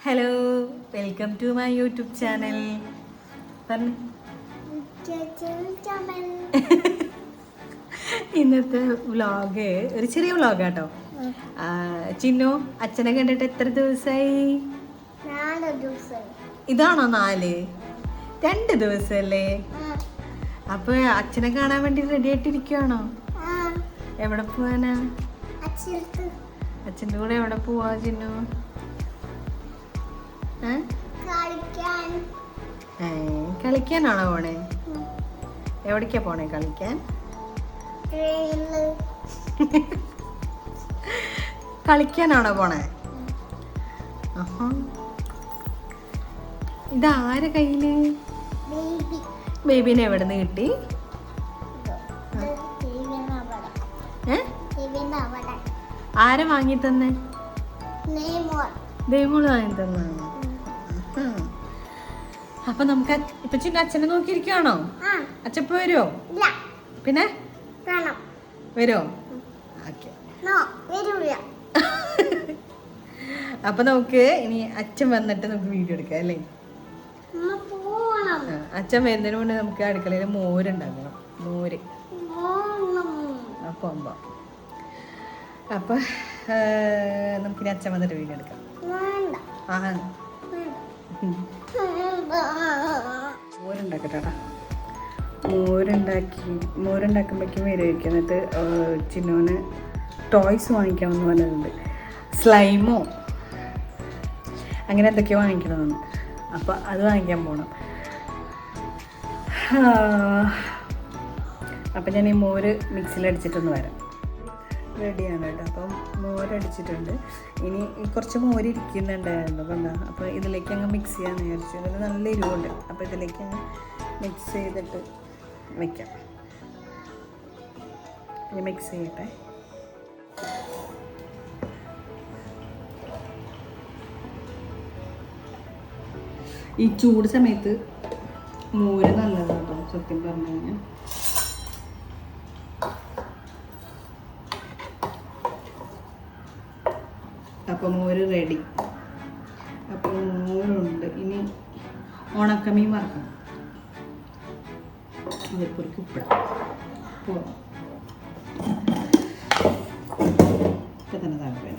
Hello, welcome to my YouTube channel. ഇന്നത്തെ vlog ഒരു ചെറിയ വ്ളോഗ് കേട്ടോ. ചിന്നു അച്ഛനെ കണ്ടിട്ട് എത്ര ദിവസമായി? ഇതാണോ 4? 2 ദിവസമല്ലേ? അപ്പൊ അച്ഛനെ കാണാൻ വേണ്ടി റെഡി ആയിട്ടിരിക്കുവാണോ? എവിടെ പോവാനാ? അച്ഛൻ്റെ കൂടെ എവിടെ പോവാ ചിന്നു? കളിക്കാനാണോ പോണേ? എവിടേക്കാ പോണേ കളിക്കാൻ? കളിക്കാനാണോ പോണേ? ഇതാരെ കയ്യില്? ബേബിനെ എവിടെ നിന്ന് കിട്ടി? ആരെ വാങ്ങി തന്നെ? ദേമോള് വാങ്ങി തന്നാണോ? അപ്പൊ നമുക്ക് ഇപ്പൊ ചിന്ന അച്ഛനെ നോക്കിയിരിക്കുവാണോ? അച്ഛപ്പ വരുമോ? പിന്നെ വരുമോ? അപ്പൊ നമുക്ക് ഇനി അച്ഛൻ വന്നിട്ട് നമുക്ക് വീഡിയോ എടുക്കാം അല്ലേ? അച്ഛൻ വരുന്നതിന് മുന്നേ നമുക്ക് അടുക്കളയിൽ മോരുണ്ടാക്കണം. മോര് അപ്പൊ നമുക്കിനി അച്ഛൻ വന്നിട്ട് വീഡിയോ എടുക്കാം. മോരുണ്ടാക്കട്ടാ. മോരുണ്ടാക്കുമ്പോഴേക്കും വരുമായിരിക്കും. എന്നിട്ട് ചിന്നോന് ടോയ്സ് വാങ്ങിക്കണമെന്ന് പറഞ്ഞിട്ടുണ്ട്. സ്ലൈമോ അങ്ങനെ എന്തൊക്കെയോ വാങ്ങിക്കണമെന്ന്. അപ്പം അത് വാങ്ങിക്കാൻ പോകണം. അപ്പം ഞാൻ ഈ മോര് മിക്സിയിലടിച്ചിട്ടൊന്ന് വരാം. റെഡിയാണ് കേട്ടോ. അപ്പം മോരടിച്ചിട്ടുണ്ട്. ഇനി കുറച്ച് മോര് ഇരിക്കുന്നുണ്ടായിരുന്നു കണ്ടാ. അപ്പോൾ ഇതിലേക്ക് അങ്ങ് മിക്സ് ചെയ്യാമെന്ന് വിചാരിച്ചു. ഇതിൽ നല്ല എരിവുണ്ട്. അപ്പോൾ ഇതിലേക്ക് അങ്ങ് മിക്സ് ചെയ്തിട്ട് വയ്ക്കാം. ഇനി മിക്സ് ചെയ്യട്ടെ. ഈ ചൂട് സമയത്ത് മോര് നല്ലതാണ് കേട്ടോ, സത്യം പറഞ്ഞു കഴിഞ്ഞാൽ. അപ്പം മോര് റെഡി. അപ്പം മോരുണ്ട്. ഇനി ഉണക്കമീൻ വറക്കണം. അതേപോലെ ഉപ്പിടാം. ഇപ്പം തന്നെ താല്പര്യം.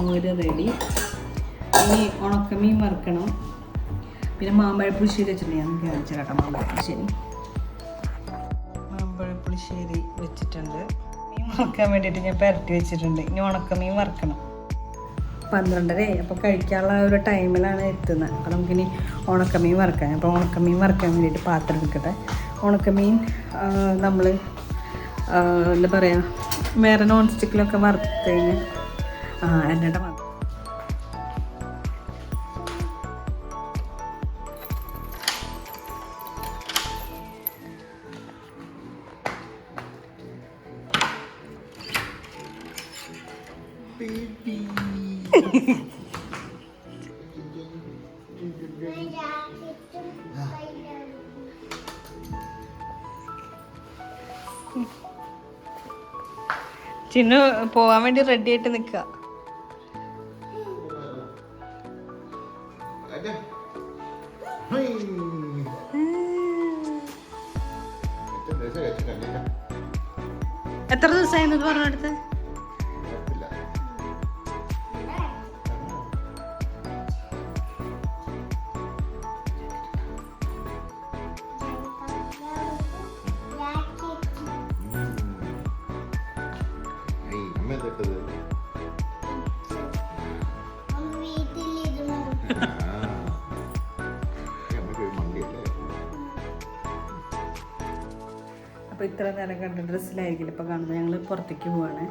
മോര് റെഡി. ഇനി ഉണക്കമീൻ വറുക്കണം. പിന്നെ മാമ്പഴപ്പുളിശ്ശേരി വെച്ചിട്ടുണ്ട്. ഞാൻ കാണിച്ചു കേട്ടോ. മാമ്പഴപ്പുളിശ്ശേരി വെച്ചിട്ടുണ്ട്. മീൻ വറുക്കാൻ വേണ്ടിയിട്ട് ഞാൻ പുരട്ടി വെച്ചിട്ടുണ്ട്. ഇനി ഉണക്കമീൻ വറുക്കണം. 12:30. അപ്പോൾ കഴിക്കാനുള്ള ഒരു ടൈമിലാണ് എത്തുന്നത്. അപ്പോൾ നമുക്കിനി ഉണക്കമീൻ വറുക്കാം. അപ്പോൾ ഉണക്കമീൻ വറുക്കാൻ വേണ്ടിയിട്ട് പാത്രം എടുക്കട്ടെ. ഉണക്കമീൻ നമ്മൾ എന്താ പറയുക, വേറെ നോൺ സ്റ്റിക്കിലൊക്കെ വറുത്ത് കഴിഞ്ഞാൽ എണ്ണയുടെ മാത്രം. ചിന്നു പോവാൻ വേണ്ടി റെഡി ആയിട്ട് നിൽക്കുക. എത്ര ദിവസമായിരുന്നു പറഞ്ഞെടുത്ത്? അപ്പോൾ ഇത്ര നേരം കണ്ട ഡ്രസ്സിലായിരിക്കില്ല ഇപ്പോൾ കാണുന്നത്. ഞങ്ങൾ പുറത്തേക്ക് പോവാണ്.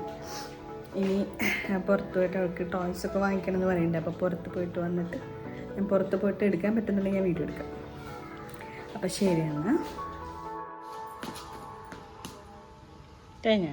ഇനി പുറത്ത് പോയിട്ട് അവർക്ക് ടോയ്സൊക്കെ വാങ്ങിക്കണമെന്ന് പറയുന്നുണ്ട്. അപ്പോൾ പുറത്ത് പോയിട്ട് വന്നിട്ട് ഞാൻ പുറത്ത് പോയിട്ട് എടുക്കാൻ പറ്റുന്നുണ്ടെങ്കിൽ ഞാൻ വീഡിയോ എടുക്കാം. അപ്പോൾ ശരിയാണ്. കഴിഞ്ഞ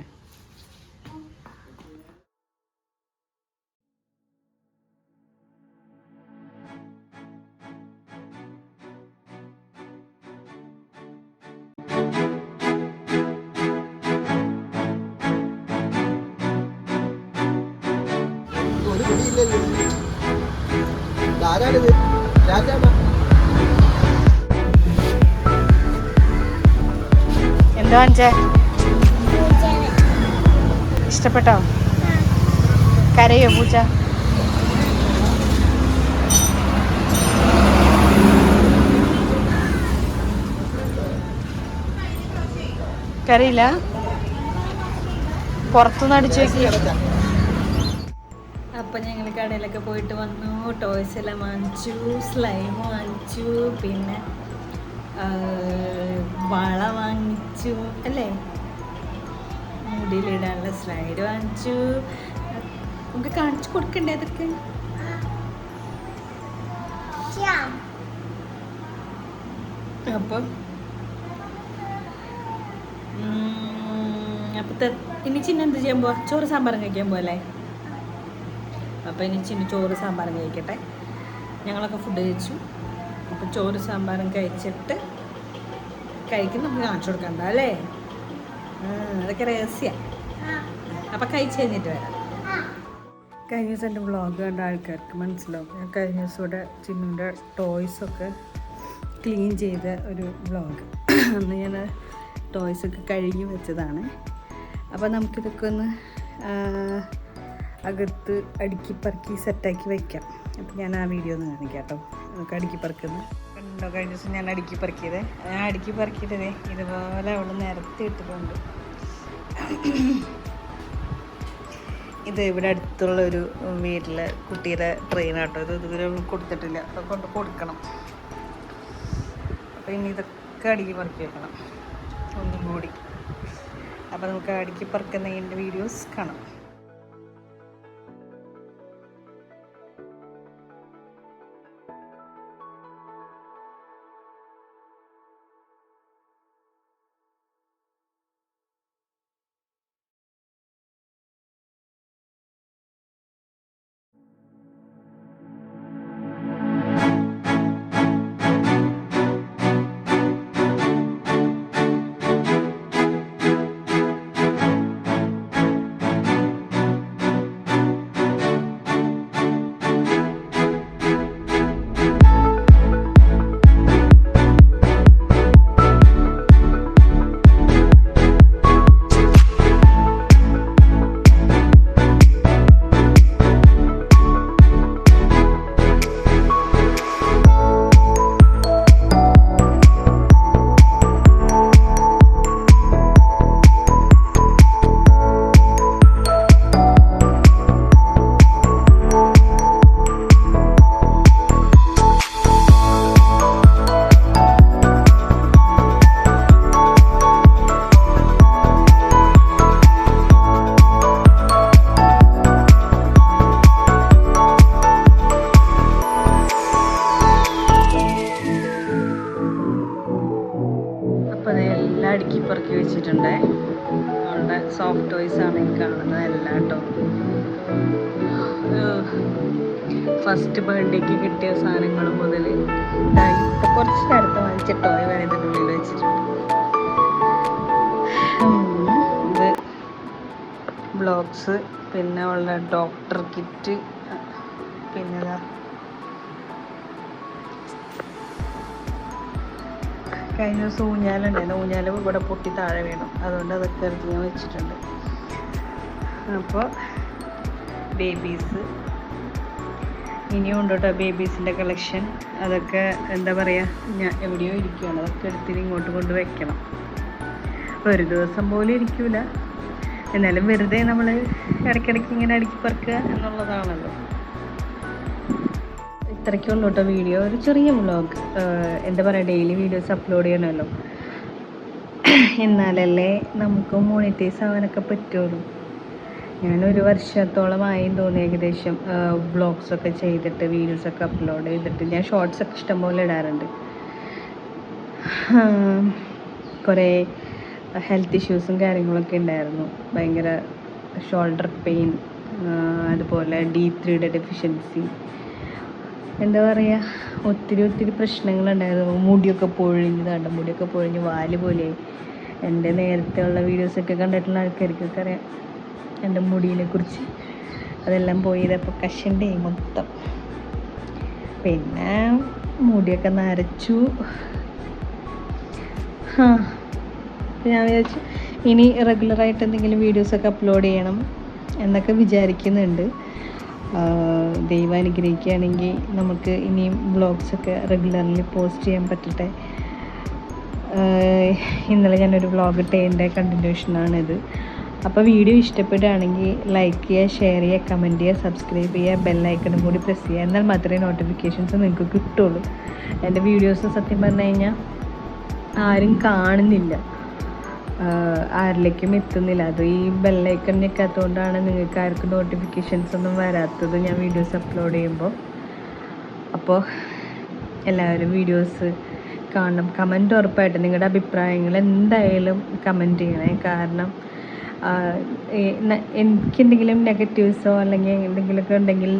എന്താ അഞ്ചേ ഇഷ്ടപ്പെട്ടോ? കരയോ പൂച്ച? കരയില്ല? പുറത്തുനിന്ന് അടിച്ചു നോക്കി. അപ്പം ഞങ്ങൾ കടയിലൊക്കെ പോയിട്ട് വന്നു. ടോയ്സ് എല്ലാം വാങ്ങിച്ചു, സ്ലൈം വാങ്ങിച്ചു, പിന്നെ വള വാങ്ങിച്ചു അല്ലേ, മുടിയിലിടാനുള്ള സ്ലൈഡ് വാങ്ങിച്ചു. നമുക്ക് കാണിച്ചു കൊടുക്കണ്ടേ അതൊക്കെ? അപ്പം ഇനി ചിന്ന എന്ത് ചെയ്യാൻ പോവാ? ചോറ് സാമ്പാറും കഴിക്കാൻ പോകല്ലേ? അപ്പം ഇനി ചിന്ന ചോറ് സാമ്പാറും കഴിക്കട്ടെ. ഞങ്ങളൊക്കെ ഫുഡ് കഴിച്ചു. അപ്പം ചോറ് സാമ്പാറും കഴിച്ചിട്ട് കഴിക്കും. നമുക്ക് കാണിച്ചു കൊടുക്കണ്ട അല്ലേ? അതൊക്കെ രഹസ്യ. അപ്പം കഴിച്ച് കഴിഞ്ഞിട്ട് വരാം. കഴിഞ്ഞ ദിവസം എൻ്റെ വ്ളോഗ് കണ്ട ആൾക്കാർക്ക് മനസ്സിലാവും. ഞാൻ കഴിഞ്ഞ ദിവസം ഇവിടെ ചിന്നുൻ്റെ ടോയ്സൊക്കെ ക്ലീൻ ചെയ്ത ഒരു വ്ളോഗ്. അന്ന് ഞാൻ ടോയ്സൊക്കെ കഴുകി വെച്ചതാണ്. അപ്പോൾ നമുക്കിതൊക്കെ ഒന്ന് അകത്ത് അടുക്കി പറക്കി സെറ്റാക്കി വയ്ക്കാം. അപ്പം ഞാൻ ആ വീഡിയോ ഒന്ന് കാണിക്കാം കേട്ടോ. നമുക്ക് അടുക്കി പറക്കുന്നത് കണ്ടോ? കഴിഞ്ഞ ദിവസം ഞാൻ അടുക്കി പറക്കിയത്. ഞാൻ അടുക്കി പറക്കിയിട്ടതേ ഇതുപോലെ അവൾ നിരത്തി ഇട്ടിട്ടുണ്ട്. ഇത് ഇവിടെ അടുത്തുള്ളൊരു വീട്ടിലെ കുട്ടിയുടെ ട്രെയിനാട്ടോ. ഇത് ഇതുവരെ കൊടുത്തിട്ടില്ല. അത് കൊണ്ട് കൊടുക്കണം. അപ്പോൾ ഇനി ഇതൊക്കെ അടുക്കി പറക്കി വെക്കണം ഒന്നും കൂടി. അപ്പോൾ നമുക്ക് അടുക്കി പറക്കുന്നതിൻ്റെ വീഡിയോസ് കാണാം. അടുക്കി പറക്കി വെച്ചിട്ടുണ്ട്. അവളുടെ സോഫ്റ്റ് ടോയ്സ് ആണ് ഈ കാണുന്നത് എല്ലാം കേട്ടോ. ഫസ്റ്റ് ബർത്ത്ഡേക്ക് കിട്ടിയ സാധനങ്ങൾ മുതൽ ഇപ്പോൾ കുറച്ച് നേരത്തെ വാങ്ങിച്ച ടോയ് വരെ ഇതിൻ്റെ ഉള്ളിൽ വെച്ചിട്ടുണ്ട്. ഇത് ബ്ലോക്സ്, പിന്നെ അവളുടെ ഡോക്ടർ കിറ്റ്, പിന്നെ കഴിഞ്ഞ ദിവസം ഊഞ്ഞാലുണ്ടായിരുന്നു. ഊഞ്ഞാൽ ഇവിടെ പൊട്ടി താഴെ വീണു. അതുകൊണ്ട് അതൊക്കെ എടുത്ത് ഞാൻ വെച്ചിട്ടുണ്ട്. അപ്പോൾ ബേബീസ് ഇനിയും ഉണ്ട് കേട്ടോ, ബേബീസിൻ്റെ കളക്ഷൻ. അതൊക്കെ എന്താ പറയുക, ഞാൻ എവിടെയോ ഇരിക്കുകയാണ്. അതൊക്കെ എടുത്തിട്ട് ഇങ്ങോട്ട് കൊണ്ട് വെക്കണം. ഒരു ദിവസം പോലും ഇരിക്കൂല. എന്നാലും വെറുതെ നമ്മൾ ഇടയ്ക്കിടയ്ക്ക് ഇങ്ങനെ അടുക്കി പറക്കുക എന്നുള്ളതാണല്ലോ. ഇത്രയ്ക്കുള്ളൂ കേട്ടോ വീഡിയോ. ഒരു ചെറിയ വ്ളോഗ്. എന്താ പറയുക, ഡെയിലി വീഡിയോസ് അപ്ലോഡ് ചെയ്യണമല്ലോ. എന്നാലല്ലേ നമുക്ക് മോണിറ്റൈസ് ആവാനൊക്കെ പറ്റുള്ളൂ. ഞാനൊരു വർഷത്തോളമായി തോന്നി ഏകദേശം വ്ളോഗ്സൊക്കെ ചെയ്തിട്ട്, വീഡിയോസൊക്കെ അപ്ലോഡ് ചെയ്തിട്ട്. ഞാൻ ഷോർട്സൊക്കെ ഇഷ്ടംപോലെ ഇടാറുണ്ട്. കുറേ ഹെൽത്ത് ഇഷ്യൂസും കാര്യങ്ങളൊക്കെ ഉണ്ടായിരുന്നു. ഭയങ്കര ഷോൾഡർ പെയിൻ, അതുപോലെ D3യുടെ ഡെഫിഷ്യൻസി, എന്താ പറയുക, ഒത്തിരി പ്രശ്നങ്ങളുണ്ടായിരുന്നു. മുടിയൊക്കെ പൊഴിഞ്ഞ്, മുടിയൊക്കെ പൊഴിഞ്ഞ് വാല് പോലെ. എൻ്റെ നേരത്തെ ഉള്ള വീഡിയോസൊക്കെ കണ്ടിട്ടുള്ള ആൾക്കാർക്കൊക്കെ അറിയാം എൻ്റെ മുടീനെ കുറിച്ച്. അതെല്ലാം പോയി. ഇതപ്പോൾ കഷൻ്റെ മൊത്തം. പിന്നെ മുടിയൊക്കെ നരച്ചു. ഞാൻ വിചാരിച്ചു ഇനി റെഗുലറായിട്ട് എന്തെങ്കിലും വീഡിയോസൊക്കെ അപ്ലോഡ് ചെയ്യണം എന്നൊക്കെ വിചാരിക്കുന്നുണ്ട്. ദൈവം അനുഗ്രഹിക്കുകയാണെങ്കിൽ നമുക്ക് ഇനിയും വ്ളോഗ്സൊക്കെ റെഗുലർലി പോസ്റ്റ് ചെയ്യാൻ പറ്റട്ടെ. ഇന്നലെ ഞാനൊരു വ്ളോഗ് ഇട്ടതിൻ്റെ കണ്ടിന്യൂഷനാണിത്. അപ്പോൾ വീഡിയോ ഇഷ്ടപ്പെടുകയാണെങ്കിൽ ലൈക്ക് ചെയ്യുക, ഷെയർ ചെയ്യുക, കമൻറ്റ് ചെയ്യുക, സബ്സ്ക്രൈബ് ചെയ്യുക, ബെല്ലൈക്കണും കൂടി പ്രസ് ചെയ്യുക. എന്നാൽ മാത്രമേ നോട്ടിഫിക്കേഷൻസ് നിങ്ങൾക്ക് കിട്ടുള്ളൂ. എൻ്റെ വീഡിയോസ് സത്യം പറഞ്ഞു കഴിഞ്ഞാൽ ആരും കാണുന്നില്ല, ആരിലേക്കും എത്തുന്നില്ല. അത് ഈ ബെല്ലൈക്കൺ ഞെക്കാത്തതുകൊണ്ടാണ് നിങ്ങൾക്ക് ആർക്കും നോട്ടിഫിക്കേഷൻസ് ഒന്നും വരാത്തത് ഞാൻ വീഡിയോസ് അപ്ലോഡ് ചെയ്യുമ്പോൾ. അപ്പോൾ എല്ലാവരും വീഡിയോസ് കാണണം. കമൻറ്റ് ഉറപ്പായിട്ട് നിങ്ങളുടെ അഭിപ്രായങ്ങൾ എന്തായാലും കമൻറ്റ് ചെയ്യണേ. കാരണം എനിക്കെന്തെങ്കിലും നെഗറ്റീവ്സോ അല്ലെങ്കിൽ എന്തെങ്കിലുമൊക്കെ ഉണ്ടെങ്കിൽ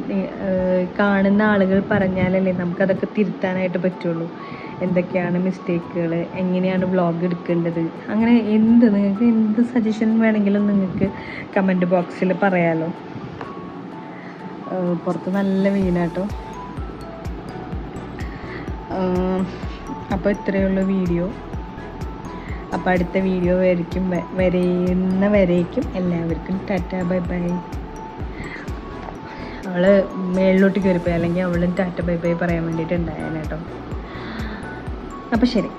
കാണുന്ന ആളുകൾ പറഞ്ഞാലല്ലേ നമുക്കതൊക്കെ തിരുത്താനായിട്ട് പറ്റുള്ളൂ. എന്തൊക്കെയാണ് മിസ്റ്റേക്കുകൾ, എങ്ങനെയാണ് വ്ളോഗ് എടുക്കേണ്ടത്, അങ്ങനെ നിങ്ങൾക്ക് എന്ത് സജഷൻ വേണമെങ്കിലും നിങ്ങൾക്ക് കമൻറ്റ് ബോക്സിൽ പറയാമല്ലോ. പുറത്ത് നല്ല വെയിലാട്ടോ. അപ്പോൾ ഇത്രയേ ഉള്ളൂ വീഡിയോ. അപ്പോൾ അടുത്ത വീഡിയോ വരുന്നവരേക്കും എല്ലാവർക്കും ടാറ്റ ബൈ ബൈ. അവൾ മേളിലോട്ട് കയറിപ്പോയി, അല്ലെങ്കിൽ അവളും ടാറ്റ ബൈ ബൈ പറയാൻ വേണ്ടിയിട്ടുണ്ടായേനെ കേട്ടോ. അപ്പോൾ ശരി.